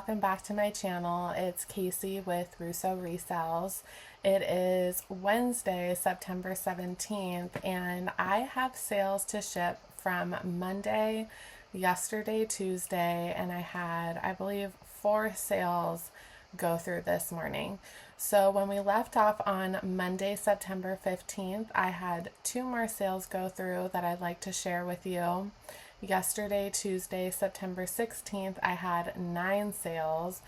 welcome back to my channel. It's Casey with Russo Resells. It is Wednesday, September 17th, and I have sales to ship from Monday, yesterday, Tuesday, and I had, I believe, 4 sales go through this morning. So when we left off on Monday, September 15th, I had 2 more sales go through that I'd like to share with you. Yesterday, Tuesday, September 16th, I had 9 sales.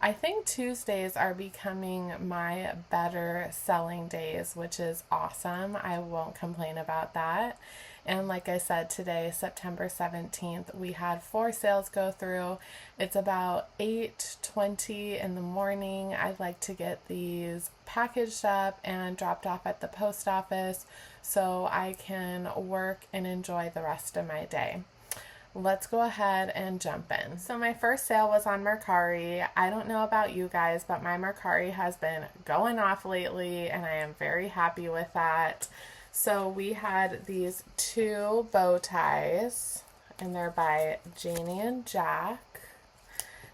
I think Tuesdays are becoming my better selling days, which is awesome. I won't complain about that. And like I said, today, September 17th, we had 4 sales go through. It's about 8:20 in the morning. I'd like to get these packaged up and dropped off at the post office so I can work and enjoy the rest of my day. Let's go ahead and jump in. So my first sale was on Mercari. I don't know about you guys, but my Mercari has been going off lately and I am very happy with that. So we had these 2 bow ties and they're by Janie and Jack.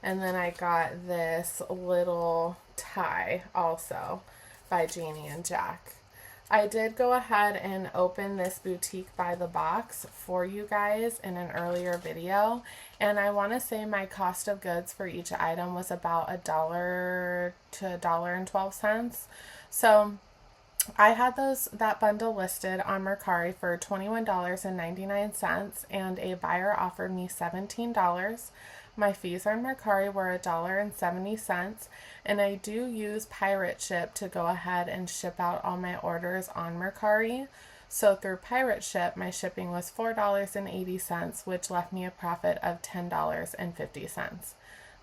And then I got this little tie also by Janie and Jack. I did go ahead and open this boutique by the box for you guys in an earlier video, and I want to say my cost of goods for each item was about $1 to $1.12. So I had that bundle listed on Mercari for $21.99, and a buyer offered me $17. My fees on Mercari were $1.70, and I do use Pirate Ship to go ahead and ship out all my orders on Mercari. So through Pirate Ship, my shipping was $4.80, which left me a profit of $10.50.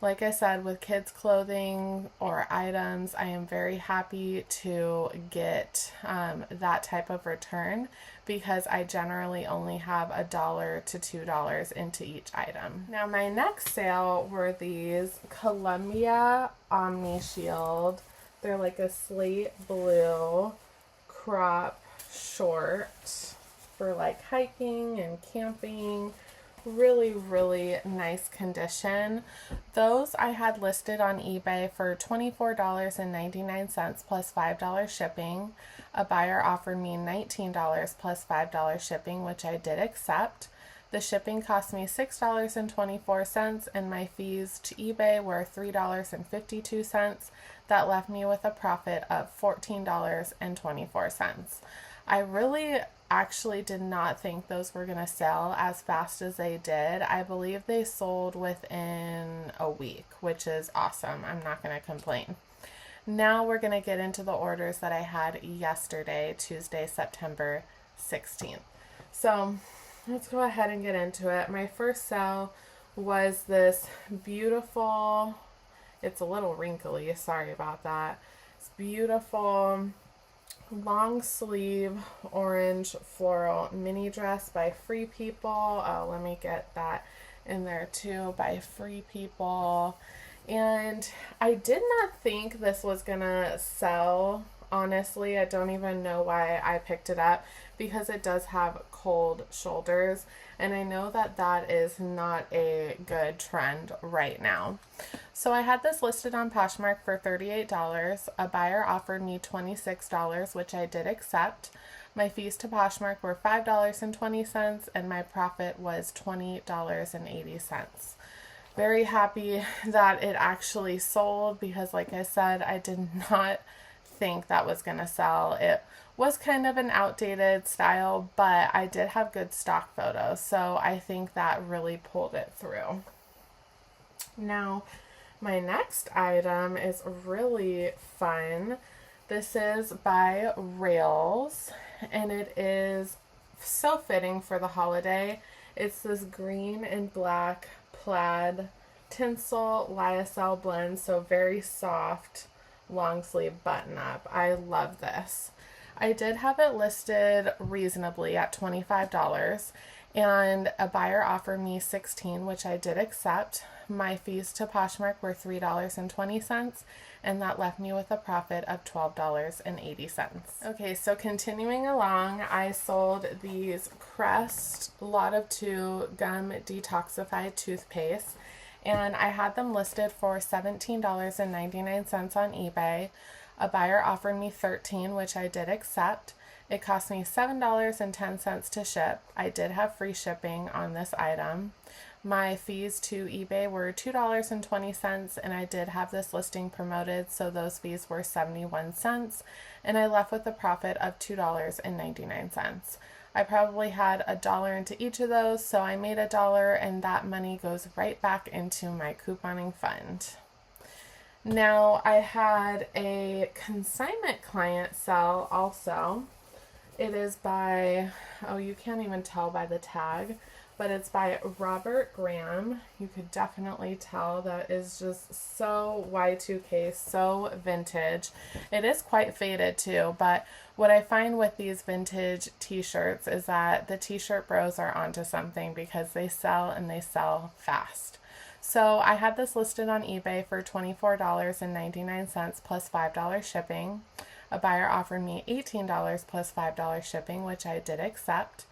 Like I said, with kids' clothing or items, I am very happy to get that type of return because I generally only have $1 to $2 into each item. Now my next sale were these Columbia Omni Shield. They're like a slate blue crop short for like hiking and camping. Really nice condition. Those I had listed on eBay for $24.99 plus $5 shipping. A buyer offered me $19 plus $5 shipping, which I did accept. The shipping cost me $6.24 and my fees to eBay were $3.52. That left me with a profit of $14.24. I really actually did not think those were going to sell as fast as they did. I believe they sold within a week, which is awesome. I'm not going to complain. Now we're going to get into the orders that I had yesterday, Tuesday, September 16th. So let's go ahead and get into it. My first sale was this beautiful, it's a little wrinkly, sorry about that. It's beautiful long sleeve orange floral mini dress by Free People. Oh, let me get that in there too, by Free People. And I did not think this was gonna sell. Honestly, I don't even know why I picked it up because it does have cold shoulders, and I know that that is not a good trend right now. So I had this listed on Poshmark for $38. A buyer offered me $26, which I did accept. My fees to Poshmark were $5.20 and my profit was $20.80. Very happy that it actually sold because, like I said, I did not think that was going to sell. It was kind of an outdated style, but I did have good stock photos, so I think that really pulled it through. Now, my next item is really fun. This is by Rails, and it is so fitting for the holiday. It's this green and black plaid tinsel lyocell blend, so very soft long sleeve button up. I love this. I did have it listed reasonably at $25, and a buyer offered me $16, which I did accept. My fees to Poshmark were $3.20, and that left me with a profit of $12.80. Okay, so continuing along, I sold these Crest Lot of Two Gum Detoxified Toothpaste, and I had them listed for $17.99 on eBay. A buyer offered me $13, which I did accept. It cost me $7.10 to ship. I did have free shipping on this item. My fees to eBay were $2.20, and I did have this listing promoted, so those fees were 71 cents, and I left with a profit of $2.99. I probably had $1 into each of those, so I made $1, and that money goes right back into my couponing fund. Now, I had a consignment client sell also. It is by, oh, you can't even tell by the tag, but it's by Robert Graham. You could definitely tell that is just so Y2K, so vintage. It is quite faded too, but what I find with these vintage t-shirts is that the t-shirt bros are onto something because they sell and they sell fast. So I had this listed on eBay for $24.99 plus $5 shipping. A buyer offered me $18 plus $5 shipping, which I did accept.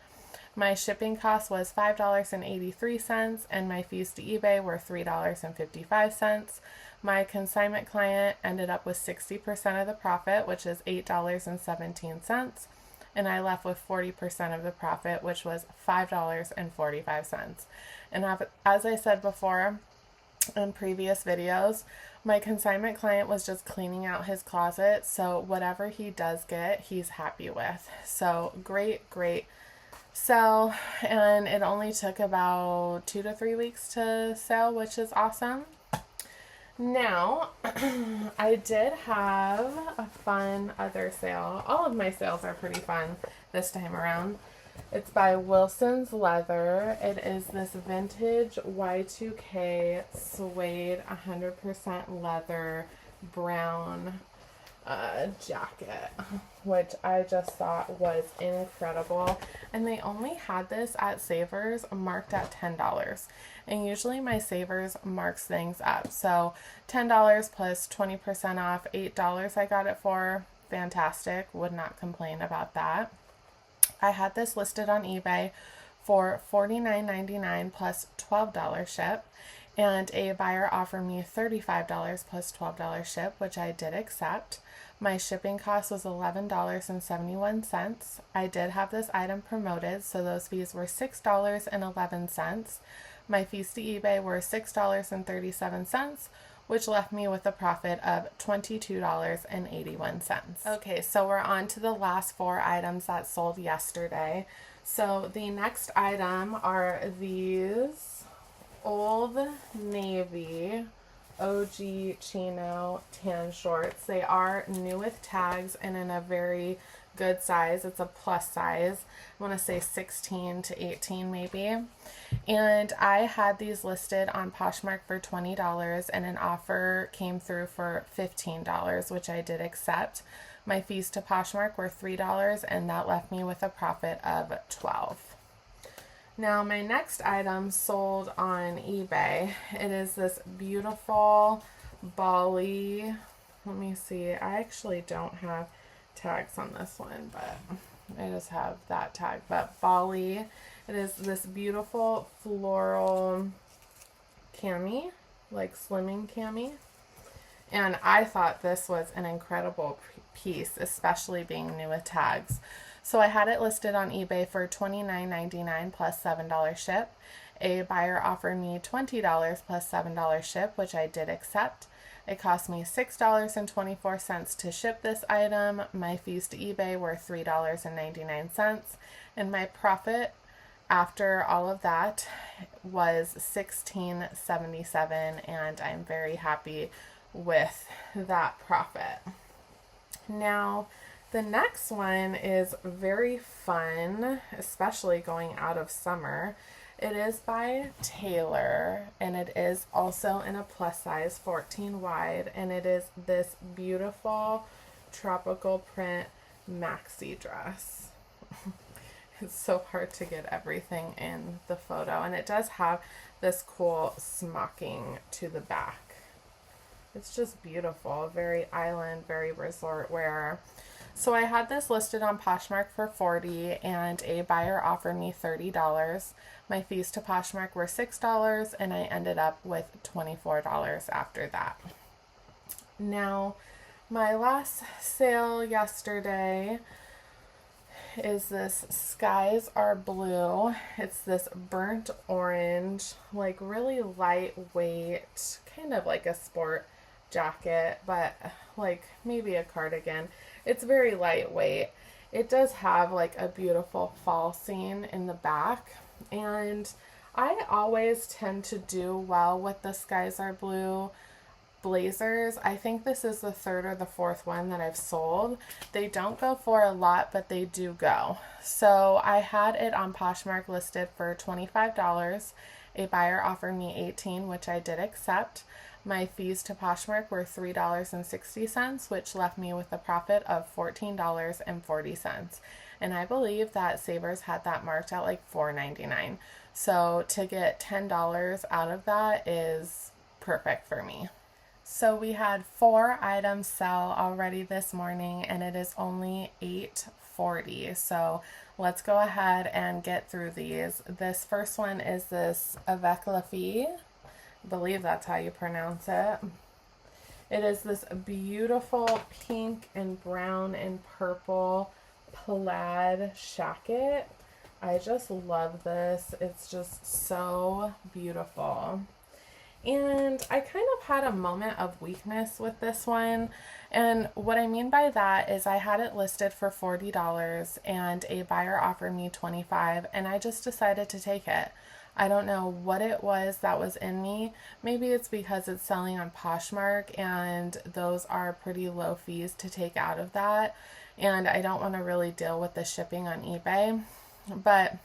My shipping cost was $5.83, and my fees to eBay were $3.55. My consignment client ended up with 60% of the profit, which is $8.17, and I left with 40% of the profit, which was $5.45. And as I said before in previous videos, my consignment client was just cleaning out his closet, so whatever he does get, he's happy with. So great sell, and it only took about 2 to 3 weeks to sell, which is awesome. Now, I did have a fun other sale. All of my sales are pretty fun this time around. It's by Wilson's Leather. It is this vintage Y2K suede 100% leather brown jacket, which I just thought was incredible. And they only had this at Savers marked at $10. And usually my Savers marks things up. So $10 plus 20% off, $8 I got it for. Fantastic. Would not complain about that. I had this listed on eBay for $49.99 plus $12 ship, and a buyer offered me $35 plus $12 ship, which I did accept. My shipping cost was $11.71. I did have this item promoted, so those fees were $6.11. My fees to eBay were $6.37, which left me with a profit of $22.81. Okay, so we're on to the last 4 items that sold yesterday. So the next item are these Old Navy OG Chino tan shorts. They are new with tags and in a very good size. It's a plus size. I want to say 16 to 18 maybe. And I had these listed on Poshmark for $20, and an offer came through for $15, which I did accept. My fees to Poshmark were $3, and that left me with a profit of $12. Now my next item sold on eBay. It is this beautiful Bali. Let me see. I actually don't have tags on this one, but I just have that tag. But Bali. It is this beautiful floral cami, like slimming cami. And I thought this was an incredible piece, especially being new with tags. So I had it listed on eBay for $29.99 plus $7 ship. A buyer offered me $20 plus $7 ship, which I did accept. It cost me $6.24 to ship this item. My fees to eBay were $3.99, and my profit after all of that was $16.77, and I'm very happy with that profit. Now, the next one is very fun, especially going out of summer. It is by Taylor, and it is also in a plus size 14 wide, and it is this beautiful tropical print maxi dress. It's so hard to get everything in the photo, and it does have this cool smocking to the back. It's just beautiful, very island, very resort wear. So I had this listed on Poshmark for $40 and a buyer offered me $30. My fees to Poshmark were $6 and I ended up with $24 after that. Now, my last sale yesterday is this Skies Are Blue. It's this burnt orange, like really lightweight, kind of like a sport jacket, but like maybe a cardigan. It's very lightweight. It does have like a beautiful fall scene in the back, and I always tend to do well with the Skies Are Blue blazers. I think this is the third or the fourth one that I've sold. They don't go for a lot, but they do go. So I had it on Poshmark listed for $25. A buyer offered me $18, which I did accept. My fees to Poshmark were $3.60, which left me with a profit of $14.40. And I believe that Savers had that marked at like $4.99. So to get $10 out of that is perfect for me. So we had 4 items sell already this morning and it is only $8.40. So let's go ahead and get through these. This first one is this Avec La Fille. I believe that's how you pronounce it. It is this beautiful pink and brown and purple plaid shacket. I just love this. It's just so beautiful. And I kind of had a moment of weakness with this one. And what I mean by that is I had it listed for $40 and a buyer offered me $25 and I just decided to take it. I don't know what it was that was in me. Maybe it's because it's selling on Poshmark and those are pretty low fees to take out of that. And I don't want to really deal with the shipping on eBay. But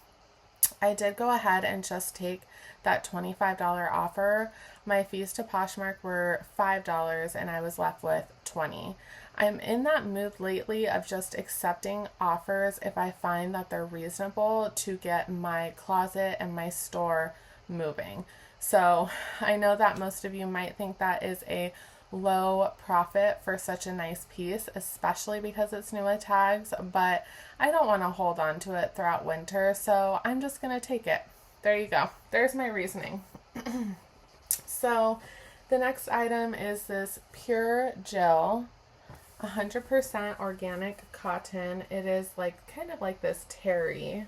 I did go ahead and just take that $25 offer. My fees to Poshmark were $5 and I was left with $20. I'm in that mood lately of just accepting offers if I find that they're reasonable to get my closet and my store moving. So I know that most of you might think that is a low profit for such a nice piece, especially because it's new at tags, but I don't want to hold on to it throughout winter, so I'm just going to take it. There you go. There's my reasoning. So the next item is this Pure Jill, 100% organic cotton. It is like kind of like this terry,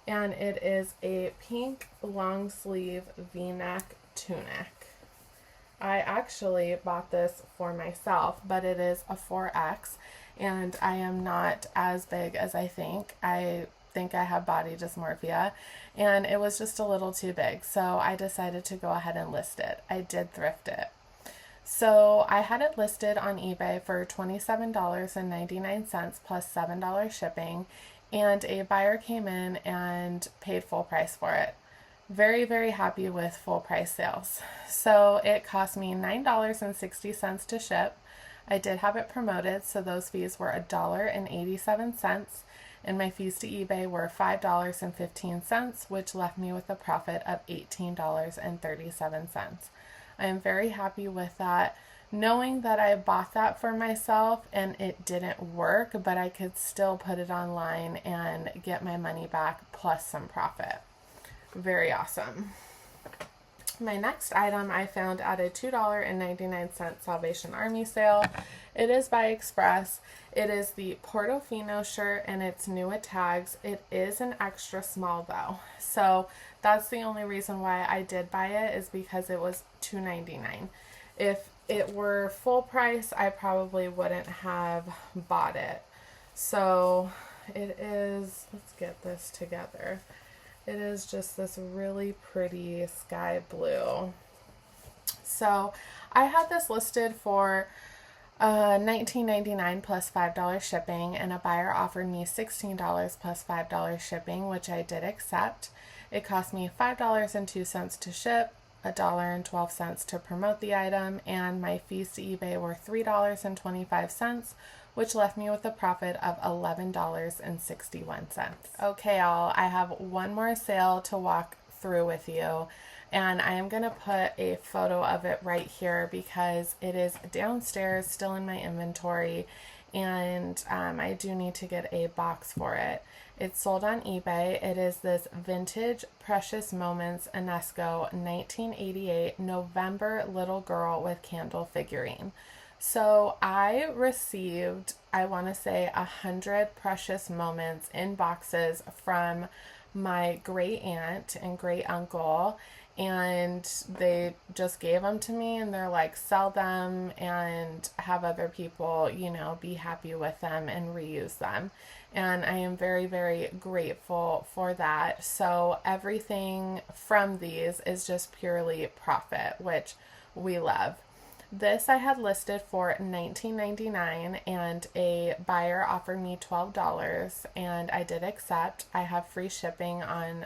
and it is a pink long sleeve v-neck tunic. I actually bought this for myself, but it is a 4X and I am not as big as I think. I think I have body dysmorphia and it was just a little too big. So I decided to go ahead and list it. I did thrift it. So I had it listed on eBay for $27.99 plus $7 shipping, and a buyer came in and paid full price for it. Very, very happy with full price sales. So it cost me $9.60 to ship. I did have it promoted, so those fees were $1.87, and my fees to eBay were $5.15, which left me with a profit of $18.37. I am very happy with that, knowing that I bought that for myself and it didn't work, but I could still put it online and get my money back plus some profit. Very awesome. My next item I found at a $2.99 Salvation Army sale. It is by Express. It is the Portofino shirt and it's new at tags. It is an extra small though. So that's the only reason why I did buy it, is because it was $2.99. If it were full price, I probably wouldn't have bought it. So it is, let's get this together. It is just this really pretty sky blue. So I had this listed for $19.99 plus $5 shipping, and a buyer offered me $16 plus $5 shipping, which I did accept. It cost me $5.02 to ship, $1.12 to promote the item, and my fees to eBay were $3.25, which left me with a profit of $11.61. Okay, y'all, I have one more sale to walk through with you, and I am going to put a photo of it right here because it is downstairs still in my inventory, and I do need to get a box for it. It's sold on eBay. It is this vintage Precious Moments UNESCO 1988 November little girl with candle figurine. So I received, I want to say, 100 Precious Moments in boxes from my great aunt and great uncle, and they just gave them to me, and they're like, sell them and have other people, be happy with them and reuse them. And I am very, very grateful for that. So everything from these is just purely profit, which we love. This I had listed for $19.99, and a buyer offered me $12, and I did accept. I have free shipping on,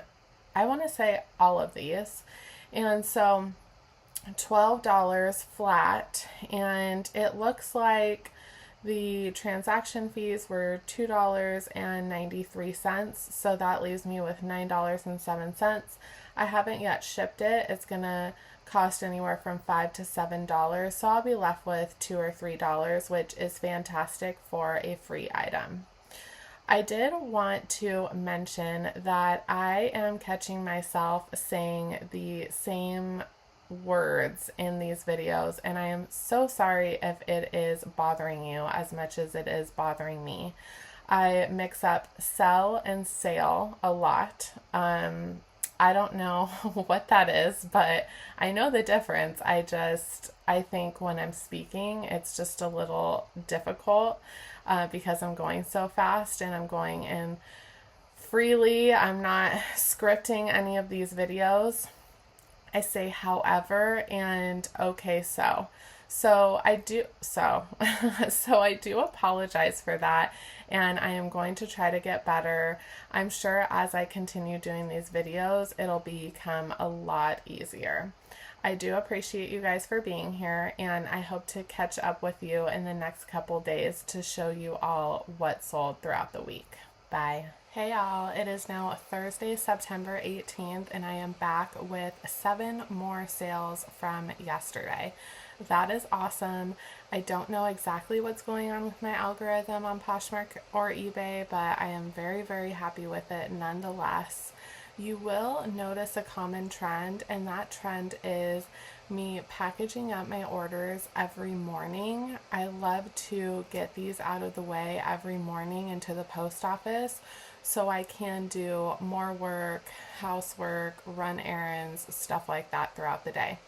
I want to say, all of these. And so $12 flat, and it looks like the transaction fees were $2.93, so that leaves me with $9.07. I haven't yet shipped it. It's gonna cost anywhere from $5 to $7, so I'll be left with $2 or $3, which is fantastic for a free item. I did want to mention that I am catching myself saying the same words in these videos, and I am so sorry if it is bothering you as much as it is bothering me. I mix up sell and sale a lot. I don't know what that is, but I know the difference. I think when I'm speaking, it's just a little difficult because I'm going so fast and I'm going in freely. I'm not scripting any of these videos. I say however and okay so. So I do apologize for that, and I am going to try to get better. I'm sure as I continue doing these videos, it'll become a lot easier. I do appreciate you guys for being here, and I hope to catch up with you in the next couple days to show you all what sold throughout the week. Bye. Hey y'all, it is now Thursday, September 18th, and I am back with 7 more sales from yesterday. That is awesome. I don't know exactly what's going on with my algorithm on Poshmark or eBay, but I am very, very happy with it nonetheless. You will notice a common trend, and that trend is me packaging up my orders every morning. I love to get these out of the way every morning into the post office so I can do more work, housework, run errands, stuff like that throughout the day.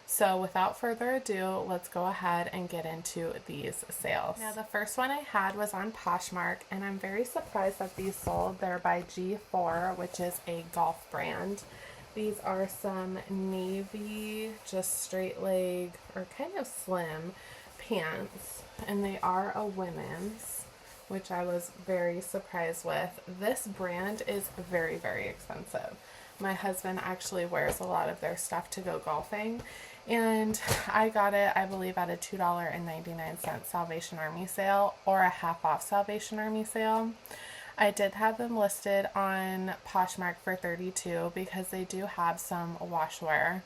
So without further ado, let's go ahead and get into these sales. Now the first one I had was on Poshmark, and I'm very surprised that these sold. They're by G4, which is a golf brand. These are some navy, just straight leg or kind of slim pants, and they are a women's, which I was very surprised with. This brand is very, very expensive. My husband actually wears a lot of their stuff to go golfing, and I got it, I believe, at a $2.99 Salvation Army sale or a half off Salvation Army sale. I did have them listed on Poshmark for $32 because they do have some washwear.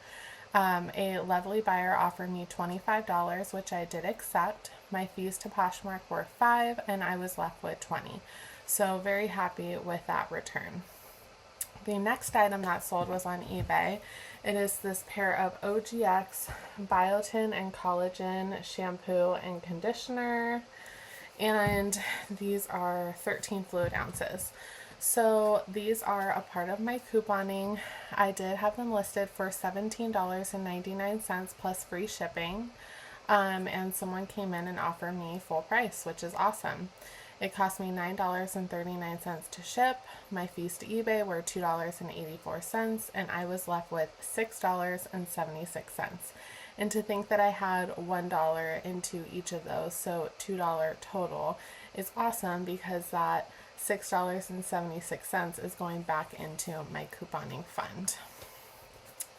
A lovely buyer offered me $25, which I did accept. My fees to Poshmark were $5, and I was left with $20. So very happy with that return. The next item that sold was on eBay. It is this pair of OGX biotin and collagen shampoo and conditioner, and these are 13 fluid ounces. So these are a part of my couponing. I did have them listed for $17.99 plus free shipping, and someone came in and offered me full price, which is awesome. It cost me $9.39 to ship. My fees to eBay were $2.84, and I was left with $6.76. And to think that I had $1 into each of those, so $2 total, is awesome because that $6.76 is going back into my couponing fund.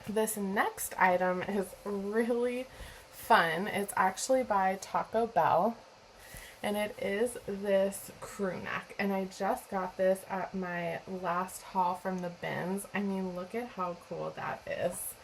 This next item is really fun. It's actually by Taco Bell, and it is this crew neck, and I just got this at my last haul from the bins. I mean, look at how cool that is.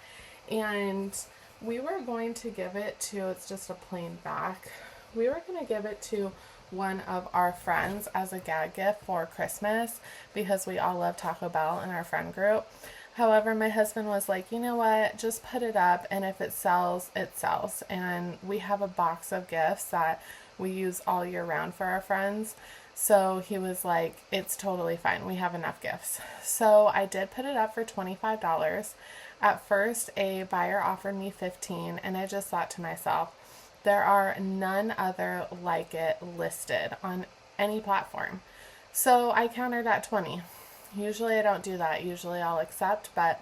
And we were going to give it to, it's just a plain back, we were going to give it to one of our friends as a gag gift for Christmas because we all love Taco Bell in our friend group. However, my husband was like, you know what, just put it up, and if it sells, it sells. And we have a box of gifts that we use all year round for our friends. So he was like, it's totally fine. We have enough gifts. So I did put it up for $25. At first, a buyer offered me $15, and I just thought to myself, there are none other like it listed on any platform. So I countered at 20. Usually I don't do that. Usually I'll accept, but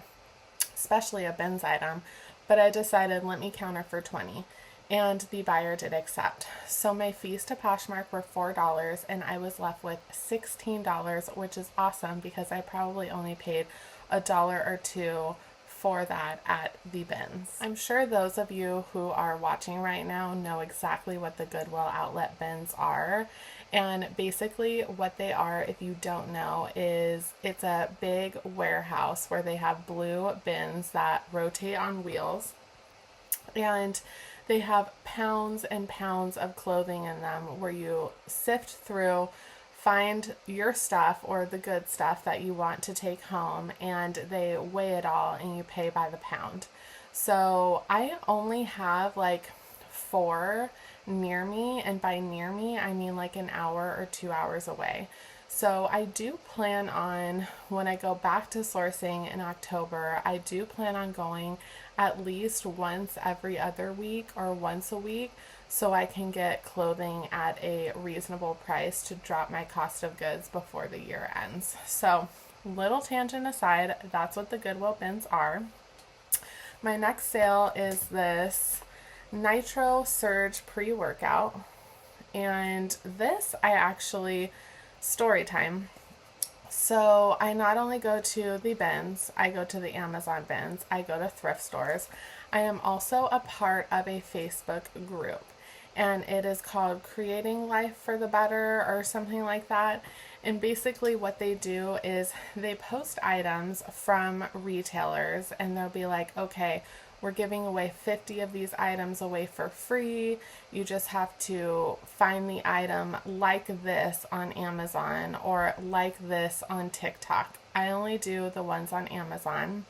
especially a bins item. But I decided, let me counter for 20. And the buyer did accept. So my fees to Poshmark were $4, and I was left with $16, which is awesome because I probably only paid $1 or $2 for that at the bins. I'm sure those of you who are watching right now know exactly what the Goodwill outlet bins are. And basically what they are, if you don't know, is it's a big warehouse where they have blue bins that rotate on wheels. And they have pounds and pounds of clothing in them where you sift through, find your stuff or the good stuff that you want to take home, and they weigh it all and you pay by the pound. So I only have like 4 near me, and by near me I mean like an hour or 2 hours away. So I do plan on, when I go back to sourcing in October, I do plan on going at least once every other week or once a week so I can get clothing at a reasonable price to drop my cost of goods before the year ends. So, little tangent aside, that's what the Goodwill bins are. My next sale is this Nitro Surge pre-workout, and this I actually, story time. So I not only go to the bins, I go to the Amazon bins, I go to thrift stores. I am also a part of a Facebook group, and it is called Creating Life for the Better or something like that. And basically what they do is they post items from retailers, and they'll be like, okay, we're giving away 50 of these items away for free. You just have to find the item like this on Amazon or like this on TikTok. I only do the ones on Amazon.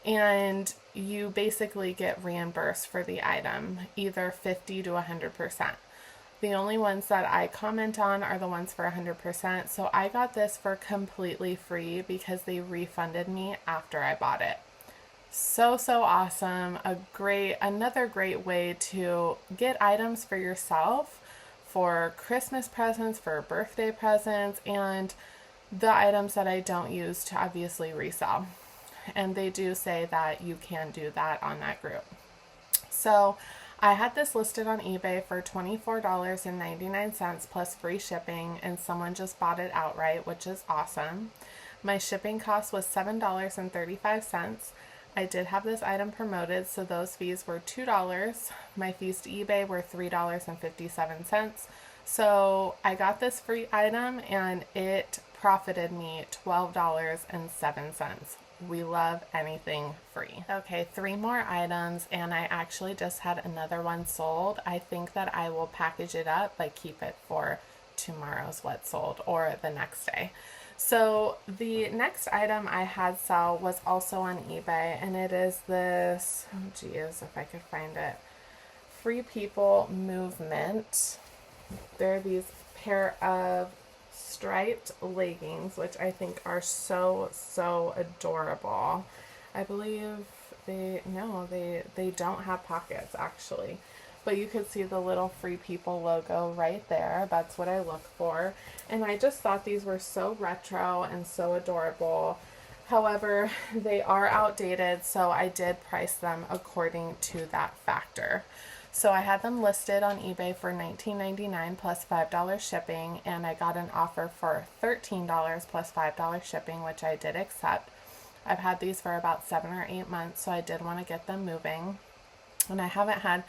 And you basically get reimbursed for the item, either 50 to 100%. The only ones that I comment on are the ones for 100%. So I got this for completely free because they refunded me after I bought it. So awesome. Another great way to get items for yourself, for Christmas presents, for birthday presents, and the items that I don't use to obviously resell. And they do say that you can do that on that group. So I had this listed on eBay for $24.99 plus free shipping, and someone just bought it outright, which is awesome. My shipping cost was $7.35. I did have this item promoted, so those fees were $2. My fees to eBay were $3.57. So I got this free item and it profited me $12.07. We love anything free. Okay, 3 more items, and I actually just had another one sold. I think that I will package it up, but keep it for tomorrow's what sold or the next day. So the next item I had sell was also on eBay, and it is this, oh geez, if I could find it, Free People Movement. They're these pair of striped leggings, which I think are so adorable. I believe they don't have pockets actually. But you could see the little Free People logo right there. That's what I look for. And I just thought these were so retro and so adorable. However, they are outdated, so I did price them according to that factor. So I had them listed on eBay for $19.99 plus $5 shipping, and I got an offer for $13 plus $5 shipping, which I did accept. I've had these for about 7 or 8 months, so I did want to get them moving. And I haven't had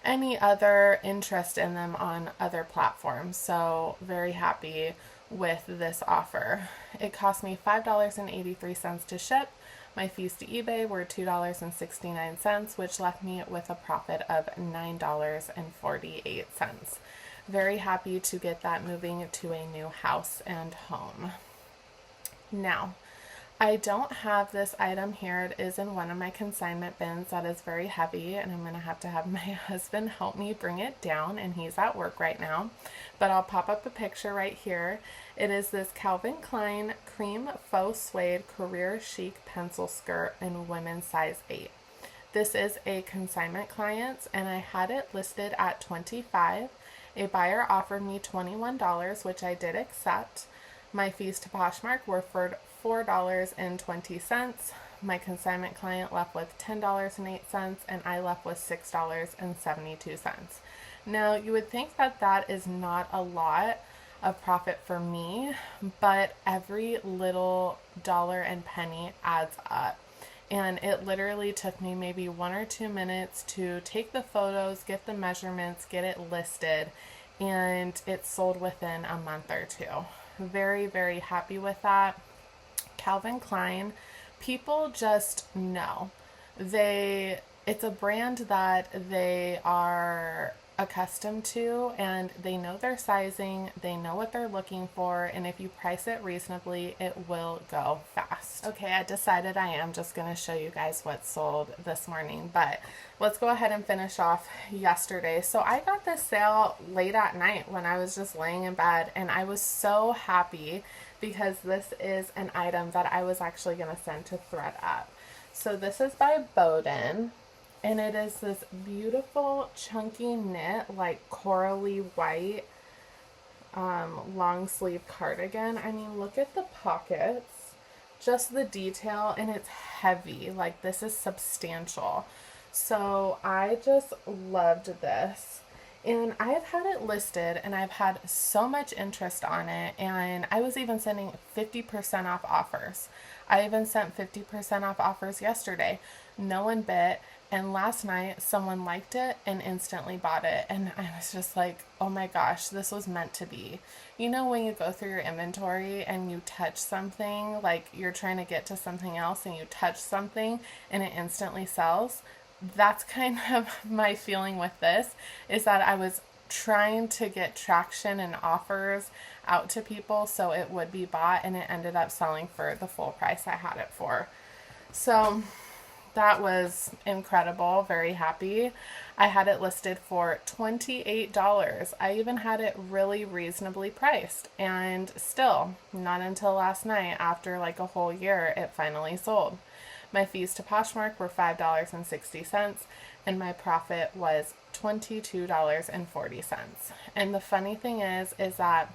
any other interest in them on other platforms, so very happy with this offer. It cost me $5.83 to ship. My fees to eBay were $2.69, which left me with a profit of $9.48. very happy to get that moving to a new house and home. Now, I don't have this item here. It is in one of my consignment bins that is very heavy, and I'm going to have my husband help me bring it down, and he's at work right now. But I'll pop up a picture right here. It is this Calvin Klein cream faux suede career chic pencil skirt in women's size 8. This is a consignment client's, and I had it listed at $25. A buyer offered me $21, which I did accept. My fees to Poshmark were for $4.20. My consignment client left with $10.08, and I left with $6.72. Now, you would think that that is not a lot of profit for me, but every little dollar and penny adds up. And it literally took me maybe 1 or 2 minutes to take the photos, get the measurements, get it listed, and it sold within a month or two. Very, very happy with that. Calvin Klein, people just know. It's a brand that they are accustomed to, and they know their sizing, they know what they're looking for, and if you price it reasonably, it will go fast. Okay, I decided I am just going to show you guys what sold this morning, but let's go ahead and finish off yesterday. So I got this sale late at night when I was just laying in bed, and I was so happy because this is an item that I was actually going to send to ThredUp. So this is by Bowden. And it is this beautiful chunky knit, like corally white long sleeve cardigan. I mean, look at the pockets, just the detail, and it's heavy. Like, this is substantial. So I just loved this. And I've had it listed, and I've had so much interest on it, and I was even sending 50% off offers. I even sent 50% off offers yesterday. No one bit. And last night, someone liked it and instantly bought it. And I was just like, oh my gosh, this was meant to be. You know, when you go through your inventory and you touch something, like you're trying to get to something else and you touch something and it instantly sells? That's kind of my feeling with this, is that I was trying to get traction and offers out to people so it would be bought, and it ended up selling for the full price I had it for. So that was incredible. Very happy. I had it listed for $28. I even had it really reasonably priced, and still, not until last night, after like a whole year, it finally sold. My fees to Poshmark were $5.60, and my profit was $22.40. And the funny thing is that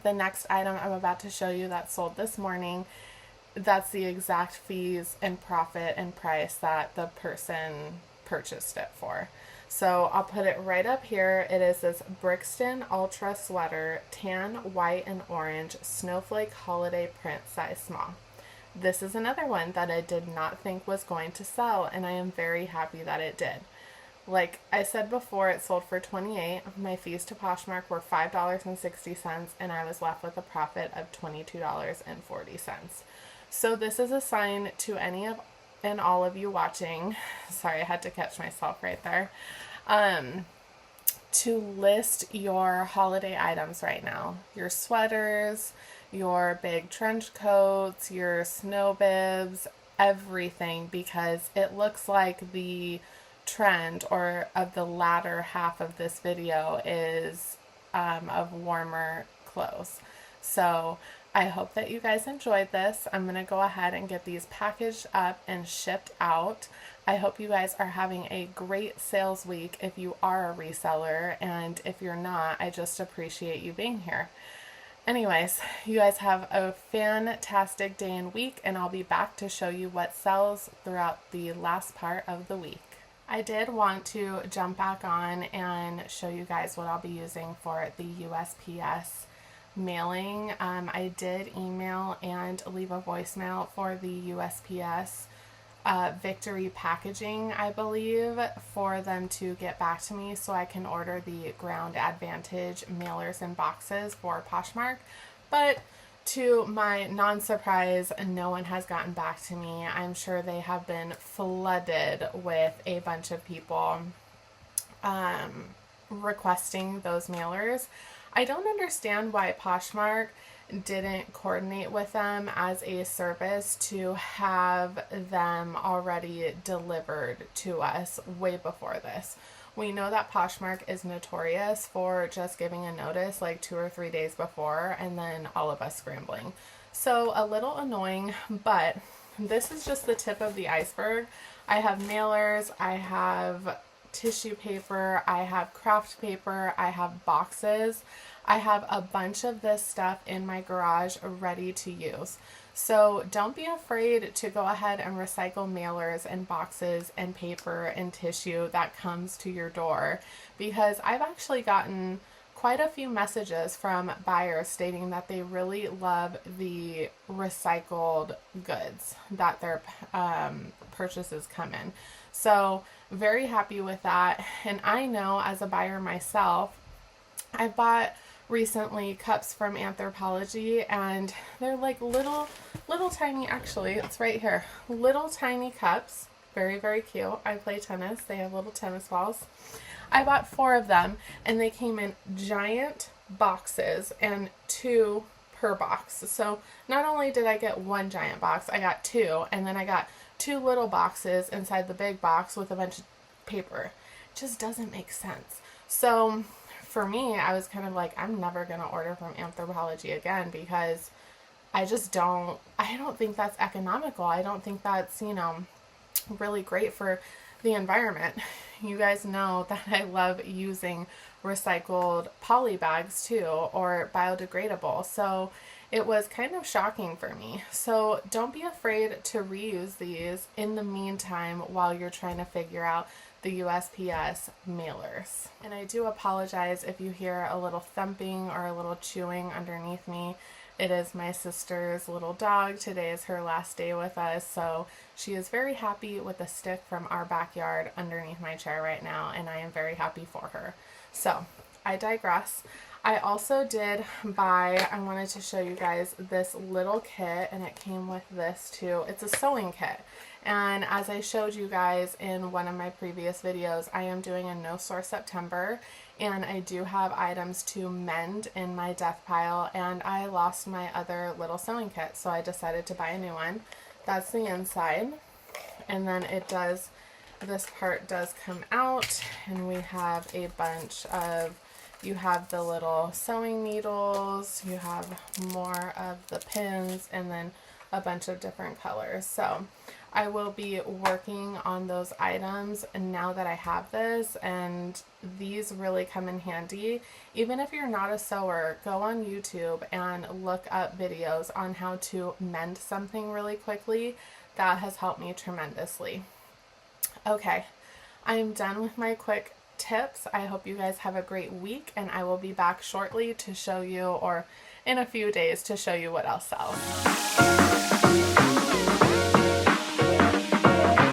the next item I'm about to show you that sold this morning, that's the exact fees and profit and price that the person purchased it for. So I'll put it right up here. It is this Brixton Ultra Sweater, tan, white, and orange, snowflake holiday print, size small. This is another one that I did not think was going to sell, and I am very happy that it did. Like I said before, it sold for $28. My fees to Poshmark were $5.60, and I was left with a profit of $22.40. So this is a sign to any of and all of you watching, sorry, I had to catch myself right there, to list your holiday items right now. Your sweaters, your big trench coats, your snow bibs, everything, because it looks like the trend, or of the latter half of this video, is of warmer clothes. So I hope that you guys enjoyed this. I'm going to go ahead and get these packaged up and shipped out. I hope you guys are having a great sales week if you are a reseller, and if you're not, I just appreciate you being here. Anyways, you guys have a fantastic day and week, and I'll be back to show you what sells throughout the last part of the week. I did want to jump back on and show you guys what I'll be using for the USPS mailing. I did email and leave a voicemail for the USPS Victory Packaging, I believe, for them to get back to me so I can order the Ground Advantage mailers and boxes for Poshmark. But to my non-surprise, no one has gotten back to me. I'm sure they have been flooded with a bunch of people requesting those mailers. I don't understand why Poshmark didn't coordinate with them as a service to have them already delivered to us way before this. We know that Poshmark is notorious for just giving a notice like 2 or 3 days before and then all of us scrambling. So a little annoying, but this is just the tip of the iceberg. I have mailers, I have tissue paper, I have craft paper, I have boxes. I have a bunch of this stuff in my garage ready to use. So don't be afraid to go ahead and recycle mailers and boxes and paper and tissue that comes to your door, because I've actually gotten quite a few messages from buyers stating that they really love the recycled goods that their purchases come in. So very happy with that. And I know as a buyer myself, I bought recently cups from Anthropologie, and they're like little tiny, actually it's right here, little tiny cups, very, very cute. I play tennis, they have little tennis balls. I bought 4 of them and they came in giant boxes, and 2 per box. So not only did I get 1 giant box, I got 2, and then I got 2 little boxes inside the big box with a bunch of paper. It just doesn't make sense. So for me, I was kind of like, I'm never going to order from Anthropologie again, because I don't think that's economical. I don't think that's, really great for the environment. You guys know that I love using recycled poly bags too, or biodegradable. So it was kind of shocking for me. So don't be afraid to reuse these in the meantime while you're trying to figure out the USPS mailers. And I do apologize if you hear a little thumping or a little chewing underneath me. It is my sister's little dog. Today is her last day with us, so she is very happy with the stick from our backyard underneath my chair right now, and I am very happy for her. So I digress. I also did buy, I wanted to show you guys this little kit, and it came with this too. It's a sewing kit. And as I showed you guys in one of my previous videos, I am doing a no store September, and I do have items to mend in my death pile, and I lost my other little sewing kit, so I decided to buy a new one. That's the inside, and then this part does come out, and we have a bunch of, you have the little sewing needles, you have more of the pins, and then a bunch of different colors. So I will be working on those items now that I have this, and these really come in handy. Even if you're not a sewer, go on YouTube and look up videos on how to mend something really quickly. That has helped me tremendously. Okay, I'm done with my quick tips. I hope you guys have a great week, and I will be back shortly to show you, or in a few days, to show you what else sells.